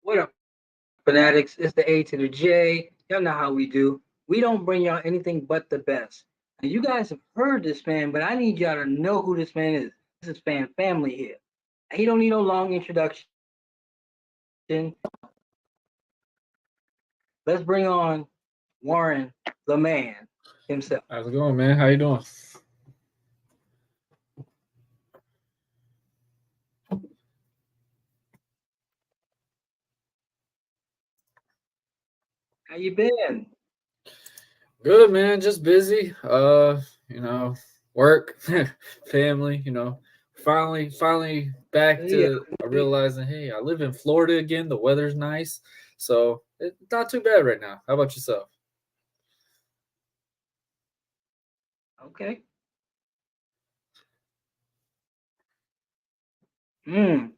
What up, fanatics? It's the A to the J. Y'all know how we do. We don't bring y'all anything but the best. And you guys have heard this man, but I need y'all to know who this man is. This is fan family here. He don't need no long introduction. Let's bring on Warren, the man himself. How's it going, man? How you doing? How you been? Good, man. Just busy. Work, family. Finally back Yeah, to realizing, hey, I live in Florida again. The weather's nice, so it's not too bad right now. How about yourself? okay. Mm.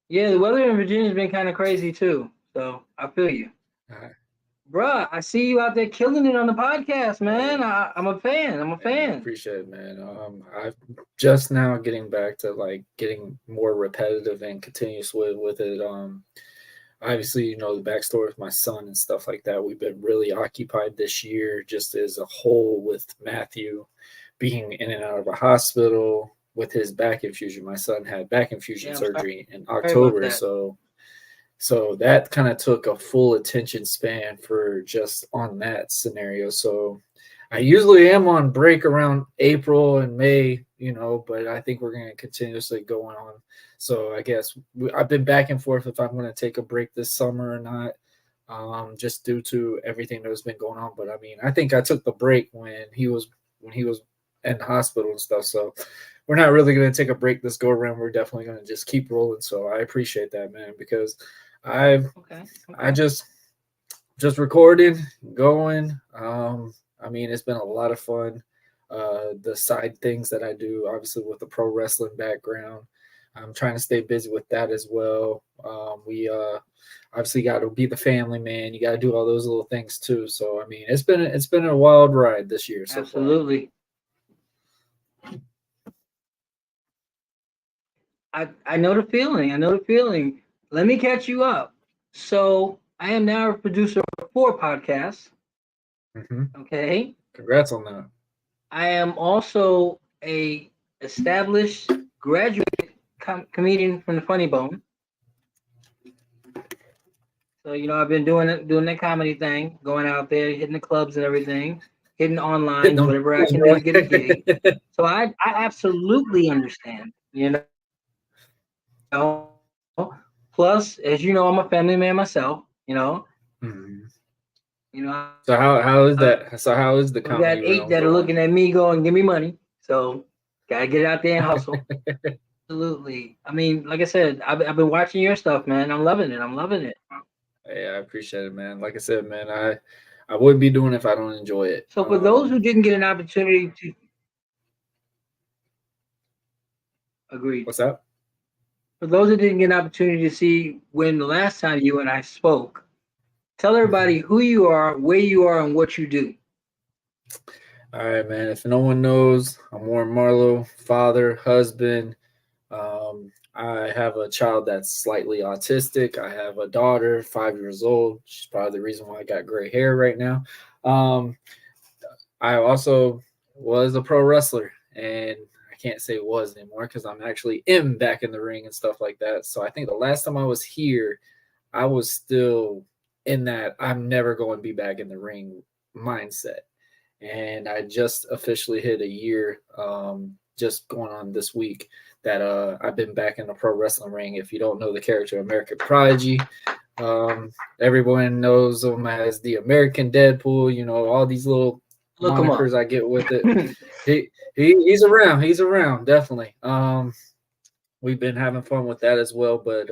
Yeah, the weather in Virginia's been kind of crazy too. So I feel you. All right. Bruh, I see you out there killing it on the podcast, man. I'm a fan. I'm a Hey, I fan. appreciate it, man. I'm just now getting back to like getting more repetitive and continuous with it. Obviously, the backstory with my son and stuff like that. We've been really occupied this year, just as a whole, with Matthew being in and out of a hospital with his back infusion. My son had back infusion Yeah, I'm surgery in sorry about October, that. so that kind of took a full attention span for just on that scenario. So I usually am on break around April and May, but I think we're going to continuously go on. So I guess I've been back and forth if I'm going to take a break this summer or not, just due to everything that's been going on. But I mean, I think I took the break when he was in the hospital and stuff. So we're not really going to take a break this go around. We're definitely going to just keep rolling. So I appreciate that, man, because I've Okay. I just recording, going. I mean, it's been a lot of fun. The side things that I do, obviously with the pro wrestling background, I'm trying to stay busy with that as well. We obviously got to be the family man. You got to do all those little things too. So I mean, it's been a wild ride this year so far. Absolutely. I know the feeling. I know the feeling. Let me catch you up. So I am now a producer of 4 podcasts. Hmm. Okay. Congrats on that. I am also a established graduate comedian from the Funny Bone. So I've been doing that comedy thing, going out there, hitting the clubs and everything, hitting Hitting online, them whatever I tools, can do to get a gig. boy. So I absolutely understand. Plus, as you know, I'm a family man myself. Mhm. You know, So how is I've that? So how is the got comedy 8 realm that are going? looking at me going, "Give me money." So gotta get out there and hustle. Absolutely. I mean, like I said, I've been watching your stuff, man. I'm loving it. I'm loving it. Yeah, I appreciate it, man. Like I said, man, I wouldn't be doing it if I don't enjoy it. So for those who didn't get an opportunity to agree, What's that? for those who didn't get an opportunity to see when the last time you and I spoke, tell everybody Mhm. who you are, where you are, and what you do. All right, man. If no one knows, I'm Warren Marlowe, father, husband. I have a child that's slightly autistic. I have a daughter, 5 years old. She's probably the reason why I got gray hair right now. Um, I also was a pro wrestler, and I can't say was anymore because I'm actually am back in the ring and stuff like that. So I think the last time I was here, I was still in that I'm never going to be back in the ring mindset. And I just officially hit a year, just going on this week, that I've been back in the pro wrestling ring. If you don't know the character American Prodigy, everyone knows him as the American Deadpool. All these little Look them up. monikers I get with it. He's around. He's around, definitely. We've been having fun with that as well, but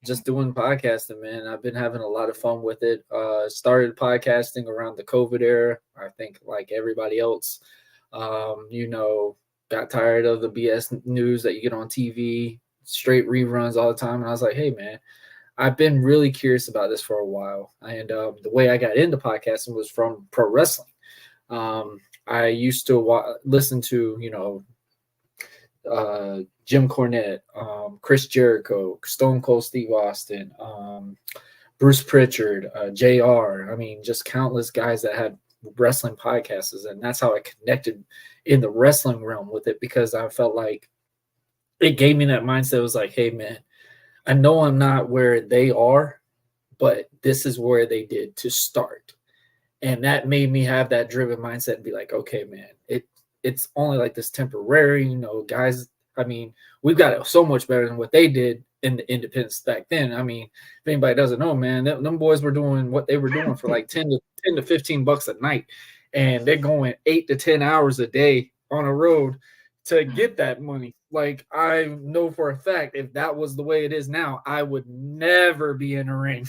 just doing podcasting, man. I've been having a lot of fun with it. Started podcasting around the COVID era. I think like everybody else, got tired of the BS news that you get on TV, straight reruns all the time. And I was like, hey, man, I've been really curious about this for a while. And the way I got into podcasting was from pro wrestling. I used to listen to, Jim Cornette, Chris Jericho, Stone Cold Steve Austin, Bruce Pritchard, JR. I mean, just countless guys that had wrestling podcasts. And that's how I connected in the wrestling realm with it, because I felt like it gave me that mindset. It was like, hey, man, I know I'm not where they are, but this is where they did to start. And that made me have that driven mindset and be like, okay, man, it's only like this temporary, guys. I mean, we've got it so much better than what they did in the independents back then. I mean, if anybody doesn't know, man, them boys were doing what they were doing for like 10 to 15 bucks a night. And they're going 8 to 10 hours a day on a road to get that money. Like, I know for a fact, if that was the way it is now, I would never be in a ring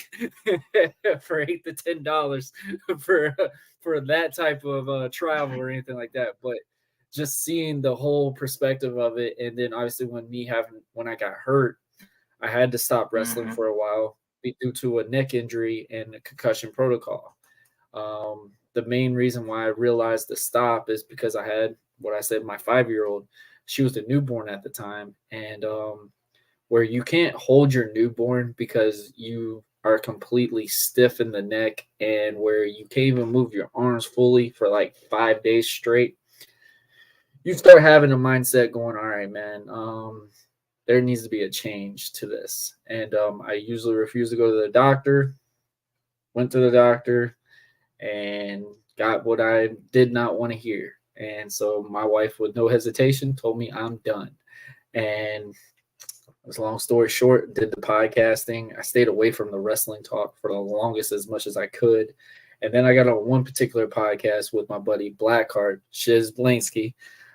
for $8 to $10 for that type of travel or anything like that. But just seeing the whole perspective of it, and then obviously when I got hurt, I had to stop wrestling for a while due to a neck injury and a concussion protocol. The main reason why I realized to stop is because I had what I said, my 5-year-old. She was a newborn at the time, and where you can't hold your newborn because you are completely stiff in the neck, and where you can't even move your arms fully for like 5 days straight, you start having a mindset going, all right, man, there needs to be a change to this. And I usually refuse to go to the doctor. Went to the doctor and got what I did not want to hear. And so my wife, with no hesitation, told me I'm done. And as long story short, did the podcasting. I stayed away from the wrestling talk for the longest, as much as I could. And then I got on one particular podcast with my buddy Blackheart, Shiz Blansky,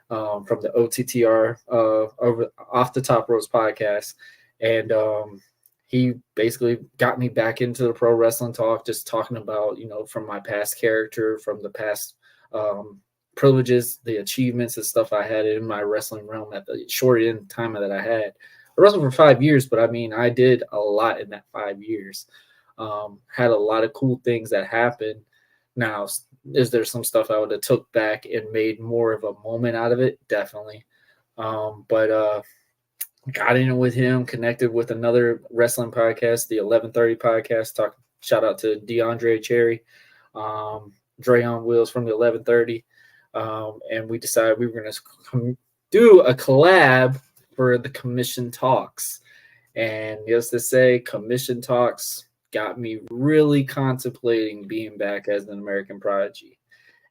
from the OTTR over Off the Top Ropes podcast. And he basically got me back into the pro wrestling talk, just talking about, from my past character, from the past privileges, the achievements and stuff I had in my wrestling realm at the short end time that I had. I wrestled for 5 years, but I mean, I did a lot in that 5 years. Had a lot of cool things that happened. Now, is there some stuff I would have took back and made more of a moment out of it? Definitely. But got in with him, connected with another wrestling podcast, the 1130 podcast. Shout out to DeAndre Cherry, Dre on Wheels from the 1130. And we decided we were going to do a collab for the Commission Talks. And needless to say, Commission Talks got me really contemplating being back as an American Prodigy.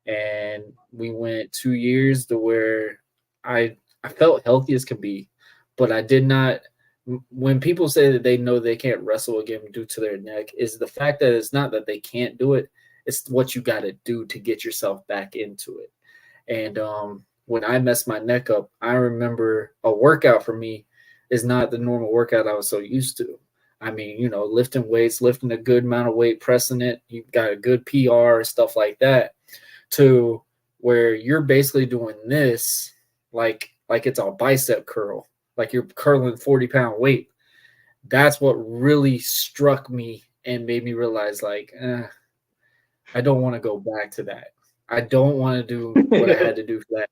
And we went 2 years to where I felt healthy as can be, but I did not. When people say that they know they can't wrestle again due to their neck, is the fact that it's not that they can't do it. It's what you got to do to get yourself back into it. And when I messed my neck up, I remember a workout for me is not the normal workout I was so used to. I mean, lifting weights, lifting a good amount of weight, pressing it, you got a good PR, stuff like that, to where you're basically doing this like it's a bicep curl, like you're curling 40-pound weight. That's what really struck me and made me realize, like, I don't want to go back to that. I don't want to do what I had to do for that.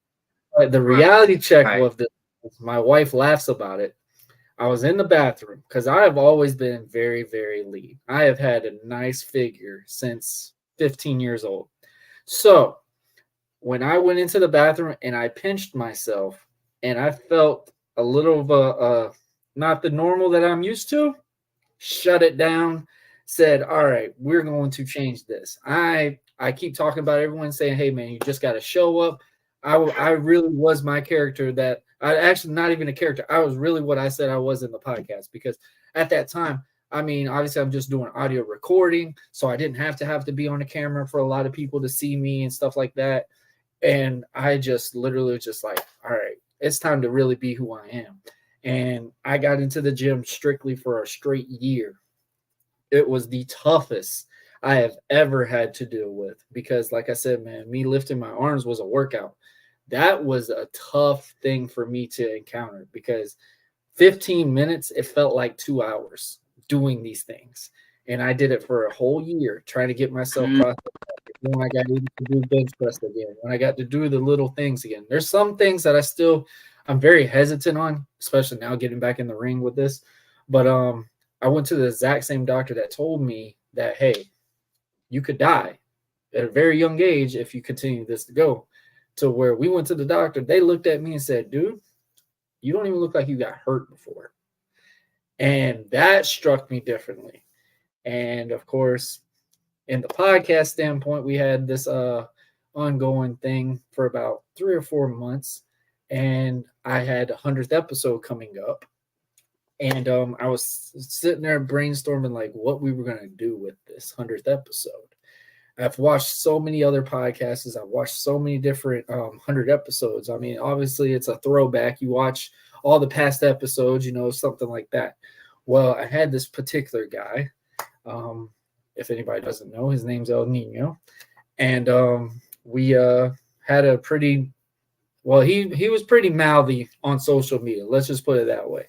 But the reality check was that my wife laughs about it. I was in the bathroom because I have always been very, very lean. I have had a nice figure since 15 years old. So when I went into the bathroom and I pinched myself and I felt a little of a not the normal that I'm used to, shut it down, said, all right, we're going to change this. I keep talking about everyone saying, hey, man, you just got to show up. I really was my character that I actually not even a character. I was really what I said I was in the podcast, because at that time, I mean, obviously I'm just doing audio recording, so I didn't have to be on the camera for a lot of people to see me and stuff like that. And I just literally just like, all right, it's time to really be who I am. And I got into the gym strictly for a straight year. It was the toughest I have ever had to deal with, because like I said, man, me lifting my arms was a workout. That was a tough thing for me to encounter, because 15 minutes, it felt like 2 hours doing these things. And I did it for a whole year, trying to get myself processed. When I got to do bench press again, when I got to do the little things again. There's some things that I'm very hesitant on, especially now getting back in the ring with this. But I went to the exact same doctor that told me that, hey, you could die at a very young age if you continue this to go. To where we went to the doctor, they looked at me and said, dude, you don't even look like you got hurt before. And that struck me differently. And of course, in the podcast standpoint, we had this ongoing thing for about 3 or 4 months. And I had 100th episode coming up. And I was sitting there brainstorming like what we were going to do with this 100th episode. I've watched so many other podcasts. I've watched so many different 100 episodes. I mean, obviously, it's a throwback. You watch all the past episodes, something like that. Well, I had this particular guy. If anybody doesn't know, his name's El Nino. And we had a pretty, well, he was pretty mouthy on social media. Let's just put it that way.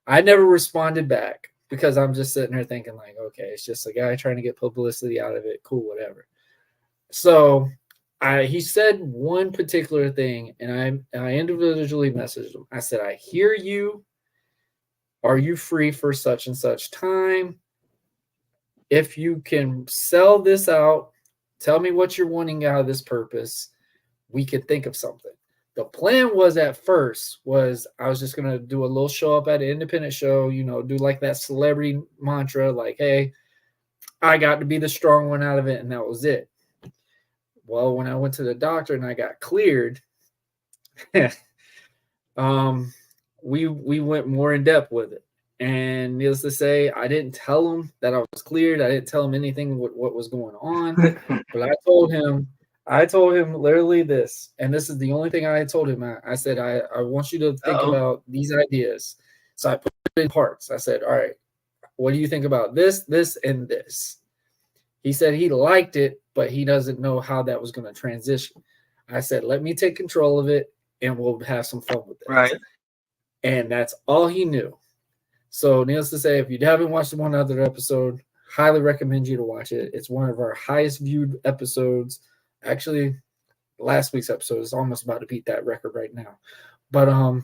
I never responded back because I'm just sitting there thinking like, okay, it's just a guy trying to get publicity out of it. Cool, whatever. So he said one particular thing, and I individually messaged him. I said, I hear you. Are you free for such and such time? If you can sell this out, tell me what you're wanting out of this purpose. We could think of something. The plan was at first was I was just going to do a little show up at an independent show, do like that celebrity mantra, like, hey, I got to be the strong one out of it. And that was it. Well, when I went to the doctor and I got cleared, we went more in depth with it. And needless to say, I didn't tell him that I was cleared. I didn't tell him anything what was going on. But I told him literally this, and this is the only thing I told him. I said, I want you to think about these ideas. So I put it in parts. I said, all right, what do you think about this, this, and this? He said he liked it, but he doesn't know how that was going to transition. I said, let me take control of it, and we'll have some fun with it. Right. And that's all he knew. So needless to say, if you haven't watched the 100 episode, highly recommend you to watch it. It's one of our highest viewed episodes. Actually, last week's episode is almost about to beat that record right now. But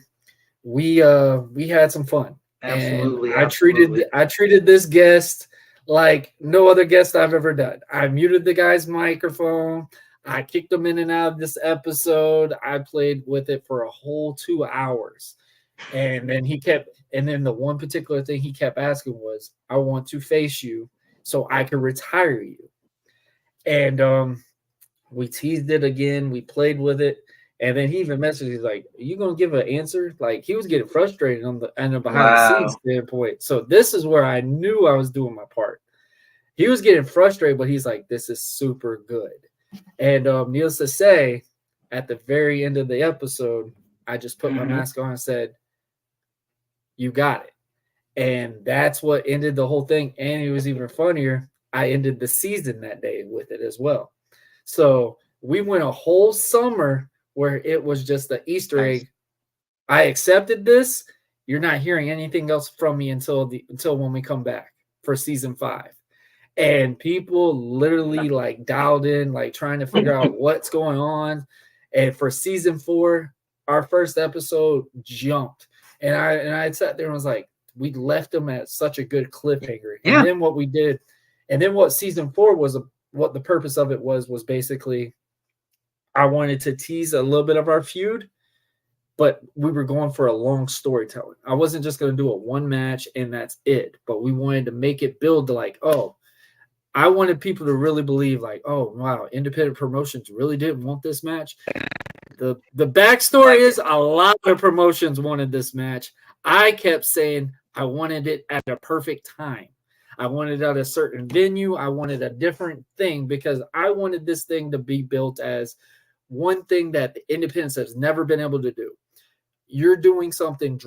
we had some fun. Absolutely. And I treated this guest like no other guest I've ever done. I muted the guy's microphone. I kicked him in and out of this episode. I played with it for a whole 2 hours. And then the one particular thing he kept asking was, I want to face you so I can retire you. And we teased it again. We played with it. And then he even messaged, he's like, are you going to give an answer? Like, he was getting frustrated on the behind the scenes standpoint. So this is where I knew I was doing my part. He was getting frustrated, but he's like, this is super good. And needless to say, at the very end of the episode, I just put my mask on and said, you got it. And that's what ended the whole thing. And it was even funnier. I ended the season that day with it as well. So we went a whole summer where it was just the Easter egg. I accepted this. You're not hearing anything else from me until when we come back for season 5. And people literally like dialed in, like trying to figure out what's going on. And for season 4, our first episode jumped. And I sat there and was like, we left them at such a good cliffhanger. Yeah. And then what we did, and then what season 4 was, what the purpose of it was basically, I wanted to tease a little bit of our feud, but we were going for a long storytelling. I wasn't just going to do a one match and that's it, but we wanted to make it build to like, oh, I wanted people to really believe like, oh, wow, independent promotions really didn't want this match. The backstory is a lot of promotions wanted this match. I kept saying I wanted it at a perfect time. I wanted it at a certain venue. I wanted a different thing because I wanted this thing to be built as one thing that the independents has never been able to do. You're doing something,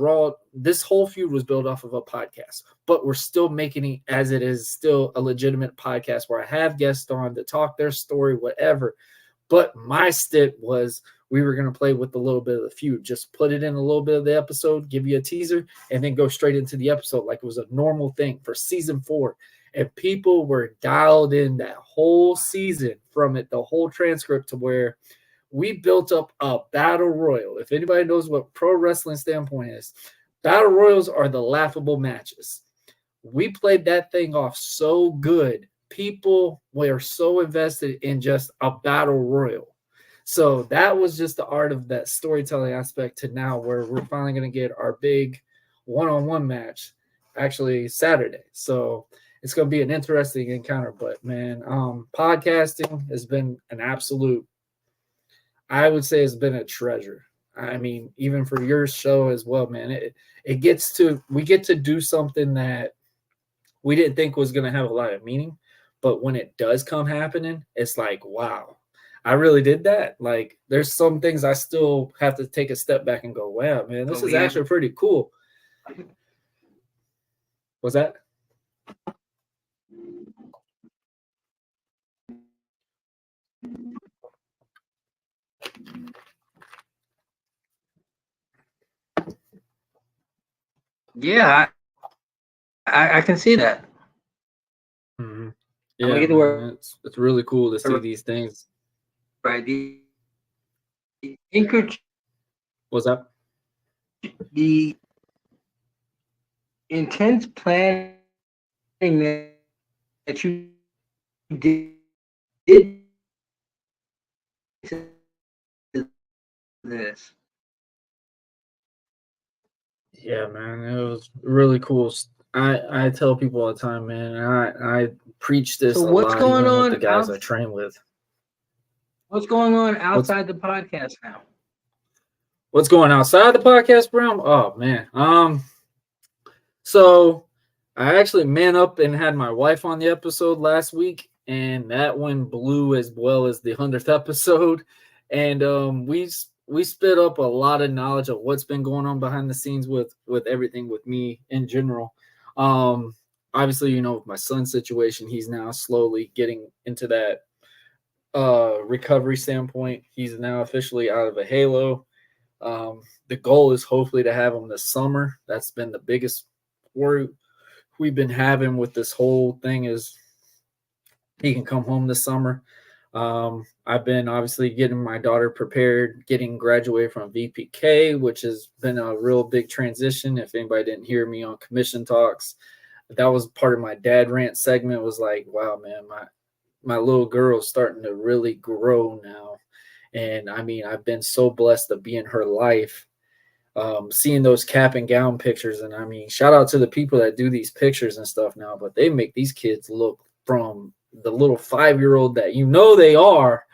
this whole feud was built off of a podcast, but we're still making it as it is still a legitimate podcast where I have guests on to talk their story, whatever. But my stint was we were going to play with a little bit of the feud, just put it in a little bit of the episode, give you a teaser, and then go straight into the episode like it was a normal thing for season 4. And people were dialed in that whole season from it, the whole transcript to where we built up a battle royal. If anybody knows what pro wrestling standpoint is, battle royals are the laughable matches. We played that thing off so good. People were so invested in just a battle royal. So that was just the art of that storytelling aspect to now where we're finally going to get our big one-on-one match actually Saturday. So it's going to be an interesting encounter. But man, podcasting has been an absolute, I would say, it's been a treasure. I mean, even for your show as well, man, we get to do something that we didn't think was going to have a lot of meaning, but when it does come happening, it's like, wow, I really did that. Like, there's some things I still have to take a step back and go, wow, man, this is actually pretty cool. What's that? Yeah, I can see that. Mm-hmm. I'm Yeah, gonna get to man, work. it's really cool to see these things. Right. The anchor, What's that? the intense planning that you did to this. Yeah, man, it was really cool. I tell people all the time, man, and I preach this So a what's lot, going even with the on guys I train with. What's going on What's outside the podcast now? what's going outside the podcast realm? Oh man, so I actually man up and had my wife on the episode last week, and that one blew as well as the 100th episode. And we spit up a lot of knowledge of what's been going on behind the scenes with everything with me in general. Um, Obviously, you know, with my son's situation, he's now slowly getting into that recovery standpoint. He's now officially out of a halo. The goal is hopefully to have him this summer. That's been the biggest worry we've been having with this whole thing is he can come home this summer. I've been obviously getting my daughter prepared, getting graduated from VPK, which has been a real big transition. If anybody didn't hear me on commission talks, that was part of my dad rant segment. Was like, wow, man, my little girl's starting to really grow now. And I mean, I've been so blessed to be in her life, seeing those cap and gown pictures. And I mean, shout out to the people that do these pictures and stuff now, but they make these kids look from the little 5-year-old that you know they are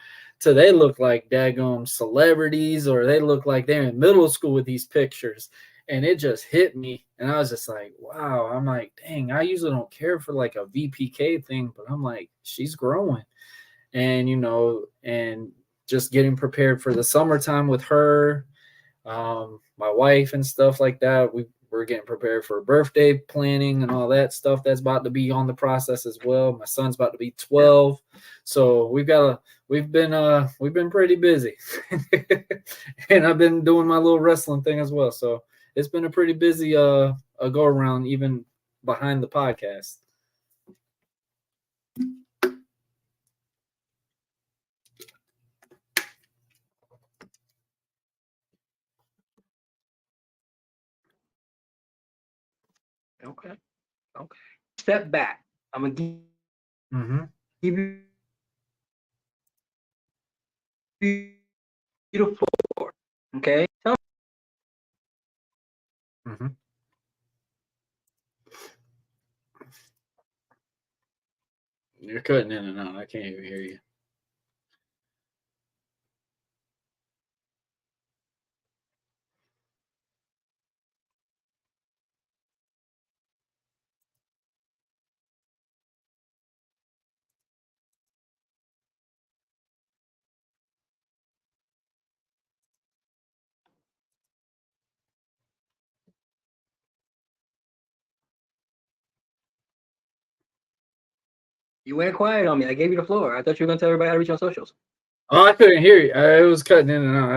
to they look like daggum celebrities, or they look like they're in middle school with these pictures. And it just hit me. And I was just like, wow. I'm like, dang, I usually don't care for like a VPK thing, but I'm like, she's growing. And, you know, and just getting prepared for the summertime with her, my wife and stuff like that. We're getting prepared for birthday planning and all that stuff that's about to be on the process as well. My son's about to be 12. So we've been pretty busy. And I've been doing my little wrestling thing as well. So it's been a pretty busy a go around even behind the podcast. Okay. Okay. Step back. I'm gonna give you the floor. Okay. Mm-hmm. You're cutting in and out. I can't even hear you. You went quiet on me. I gave you the floor. I thought you were gonna tell everybody how to reach on socials. Oh, I couldn't hear you. It was cutting in and out.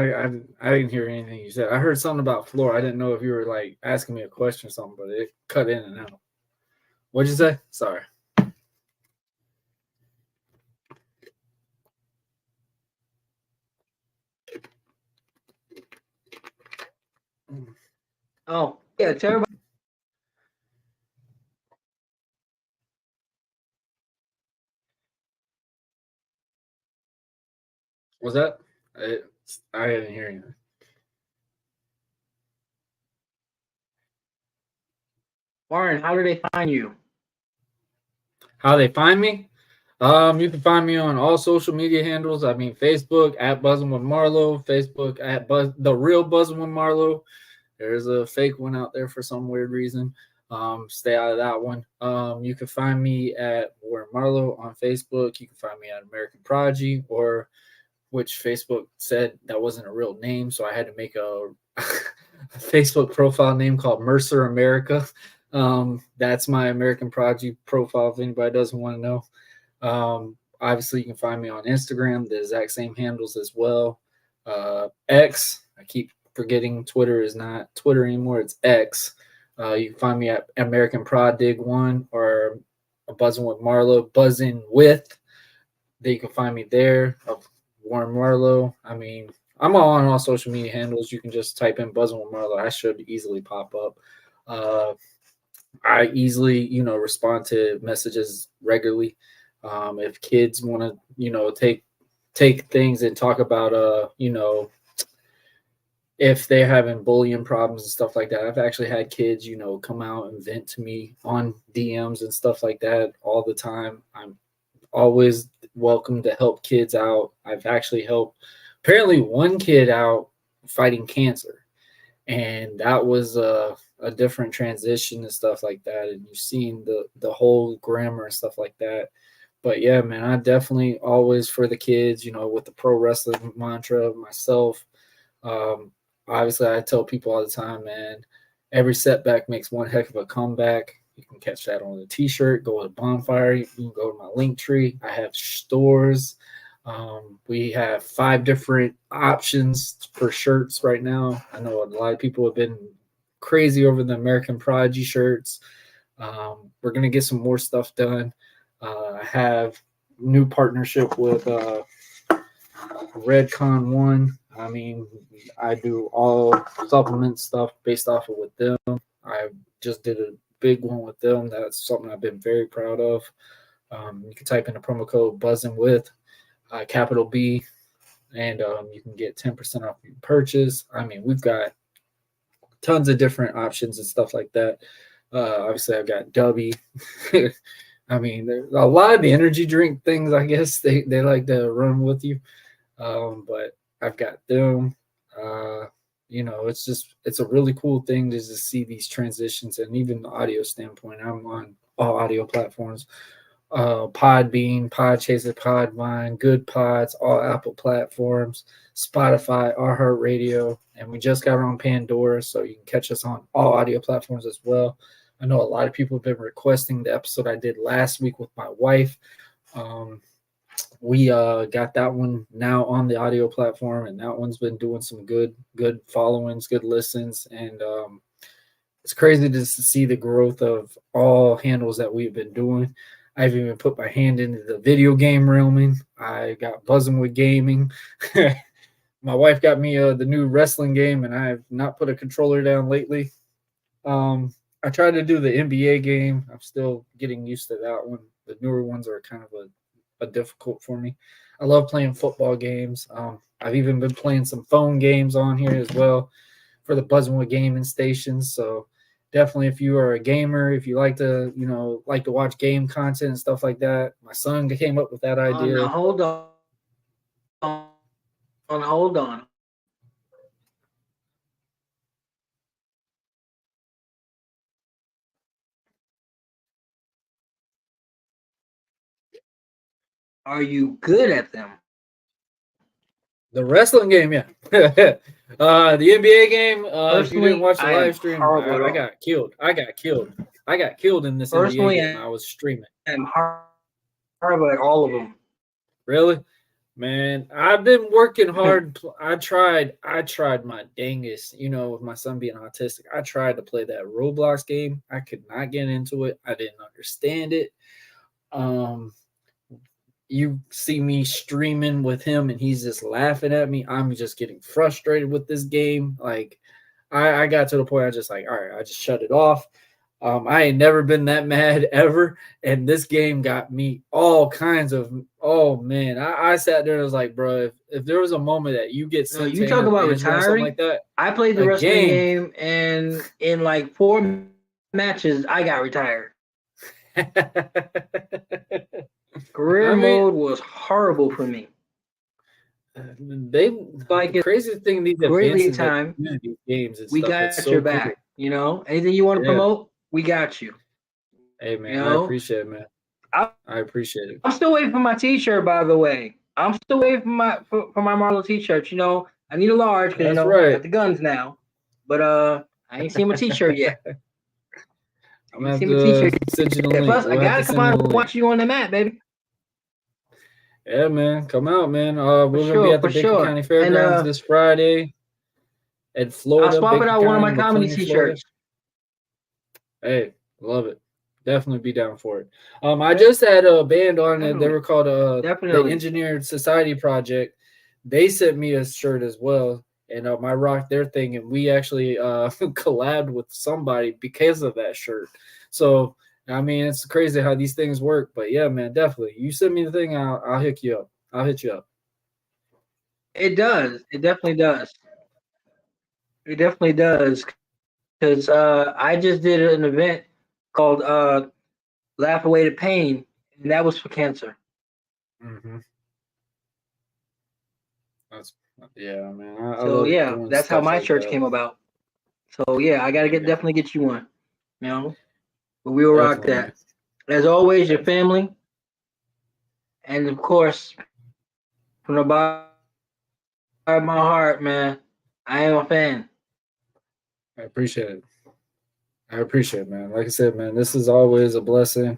I didn't hear anything you said. I heard something about floor. I didn't know if you were like asking me a question or something, but it cut in and out. What'd you say? Sorry. Oh, yeah, tell everybody. Was that? I, I didn't hear you. Warren, how do they find you? How they find me? You can find me on all social media handles. I mean, Facebook at Buzzing with Marlowe, Facebook at the real Buzzing with Marlowe. There's a fake one out there for some weird reason. Stay out of that one. You can find me at Warren Marlowe on Facebook. You can find me at American Prodigy, or which Facebook said that wasn't a real name, so I had to make a Facebook profile name called Mercer America. That's my American Prodigy profile if anybody doesn't want to know. Obviously, you can find me on Instagram, the exact same handles as well. X, I keep forgetting Twitter is not Twitter anymore, it's X. You can find me at American Prod Dig One or Buzzing with Marlowe, Buzzing with. That you can find me there. Warren Marlowe. I mean, I'm on all social media handles. You can just type in Buzzing with Marlowe. I should easily pop up. I easily, respond to messages regularly. If kids want to, take things and talk about, if they're having bullying problems and stuff like that. I've actually had kids, come out and vent to me on DMs and stuff like that all the time. I'm always welcome to help kids out. I've actually helped apparently one kid out fighting cancer, and that was a different transition and stuff like that. And you've seen the whole grammar and stuff like that. But yeah, man, I definitely always for the kids, with the pro wrestling mantra myself. Um, Obviously, I tell people all the time, man, every setback makes one heck of a comeback. You can catch that on a t-shirt, go to Bonfire. You can go to my link tree. I have stores. We have 5 different options for shirts right now. I know a lot of people have been crazy over the American Prodigy shirts. We're going to get some more stuff done. I have new partnership with Redcon One. I mean, I do all supplement stuff based off of with them. I just did a big one with them. That's something I've been very proud of. You can type in the promo code Buzzing with capital B, and you can get 10% off your purchase. I mean, we've got tons of different options and stuff like that. Obviously, I've got Dubby. I mean, there's a lot of the energy drink things. I guess they like to run with you, but I've got them. It's a really cool thing to just see these transitions, and even the audio standpoint. I'm on all audio platforms. Podbean, Podchaser, Podvine, Good Pods, all Apple platforms, Spotify, iHeartRadio, and we just got on Pandora, so you can catch us on all audio platforms as well. I know a lot of people have been requesting the episode I did last week with my wife. We got that one now on the audio platform, and that one's been doing some good followings, good listens, and it's crazy to see the growth of all handles that we've been doing. I've even put my hand into the video game realming. I got Buzzing with Gaming. My wife got me the new wrestling game, and I have not put a controller down lately. I tried to do the NBA game. I'm still getting used to that one. The newer ones are kind of a difficult for me. I love playing football games. I've even been playing some phone games on here as well for the Buzzing with Gaming stations. So definitely, if you are a gamer, if you like to, watch game content and stuff like that, my son came up with that idea. Now hold on. Are you good at them? The wrestling game, yeah. The NBA game, if you didn't watch the live stream, I got killed. I got killed in this NBA game. I was streaming. I'm horrible at all of them. Really? Man, I've been working hard. I tried my dangest, with my son being autistic. I tried to play that Roblox game. I could not get into it. I didn't understand it. You see me streaming with him and he's just laughing at me. I'm just getting frustrated with this game. Like, I got to the point I just like, all right, I just shut it off. I ain't never been that mad ever, and this game got me all kinds of. Oh man, I sat there and was like, bro, if there was a moment that you get No, sent you to talk about Angela or something retiring. like that, I played the a wrestling game. game, and in like 4 matches, I got retired. Career I mean, mode was horrible for me. they Like the it's craziest thing in these great lead advances that time. they do in these games and We stuff, it's got your so cool. back. Anything you want to Yeah. promote, we got you. Hey You man, I know, appreciate it, man. I, I appreciate it. I'm still waiting for my T-shirt. By the way, I'm still waiting for my Marlowe T-shirt. I need a large because That's I right. got the guns now. But I ain't seen my T-shirt yet. I'm I gonna ain't have seen my to T-shirt send you the yet. link. Plus, I We'll have to gotta come send you out the and link. watch you on the mat, baby. Yeah, man, come out, man. For We're gonna be sure, at the for Baker sure. County And Fairgrounds this Friday at I'll Florida, swap it Baker out one of County, my comedy McLean, Florida. T-shirts. Hey, love it. Definitely be down for it. I Okay? just had a band on it. They Definitely, were called the definitely. Engineered Society Project. They sent me a shirt as well, and I rocked their thing, and we actually collabed with somebody because of that shirt. So I mean, it's crazy how these things work. But yeah, man, definitely. You send me the thing, I'll hook you up. I'll hit you up. It does. It definitely does. It definitely does. Because I just did an event called Laugh Away the Pain, and that was for cancer. Mm-hmm. That's yeah, man. I So love yeah, doing that's how stuff my like shirts that. came about. So yeah, I gotta Hey, get man, definitely get you one. You know, but we will rock definitely, man. that. As always, your Hey, family, and of course, from the bottom of my heart, man, I am a fan. I appreciate it. I appreciate it, man. Like I said, man, this is always a blessing.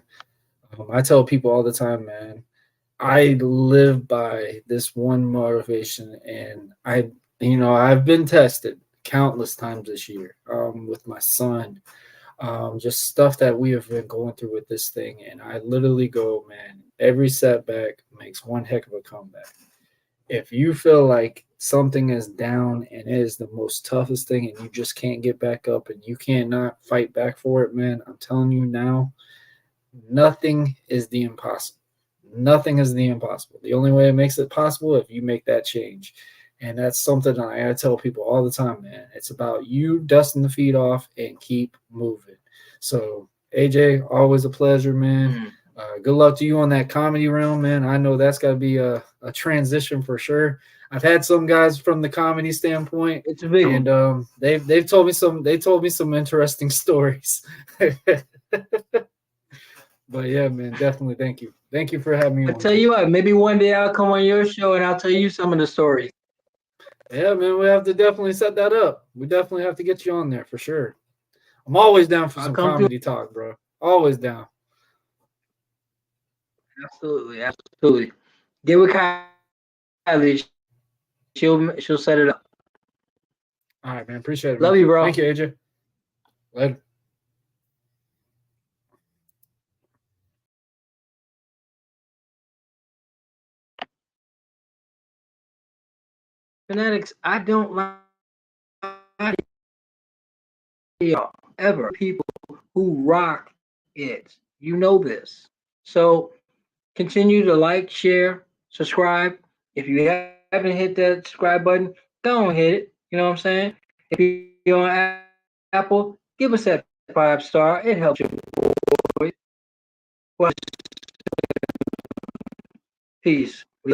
I tell people all the time, man, I live by this one motivation, and I've been tested countless times this year with my son, just stuff that we have been going through with this thing. And I literally go, man, every setback makes one heck of a comeback. If you feel like something is down and it is the most toughest thing and you just can't get back up and you cannot fight back for it, man, I'm telling you now, nothing is the impossible. Nothing is the impossible. The only way it makes it possible if you make that change. And that's something I tell people all the time, man. It's about you dusting the feet off and keep moving. So, AJ, always a pleasure, man. Mm. Good luck to you on that comedy realm, man. I know that's got to be a transition for sure. I've had some guys from the comedy standpoint, It's a big and one. they've told me some interesting stories. But yeah, man, definitely thank you for having me I on, tell man. you what, maybe one day I'll come on your show and I'll tell you some of the stories. Yeah, man, we have to definitely set that up. We definitely have to get you on there for sure. I'm always down for I'll some come through. comedy talk, bro. Always down. Absolutely, absolutely. Get with Kylie. She'll set it up. All right, man. Appreciate it, man. Love you, Thank bro. you, AJ. Later. Fanatics, I don't like y'all ever. People who rock it. You know this. So continue to like, share, subscribe. If you haven't hit that subscribe button, don't hit it. You know what I'm saying? If you're on Apple, give us that 5 star. It helps you. Peace. We love.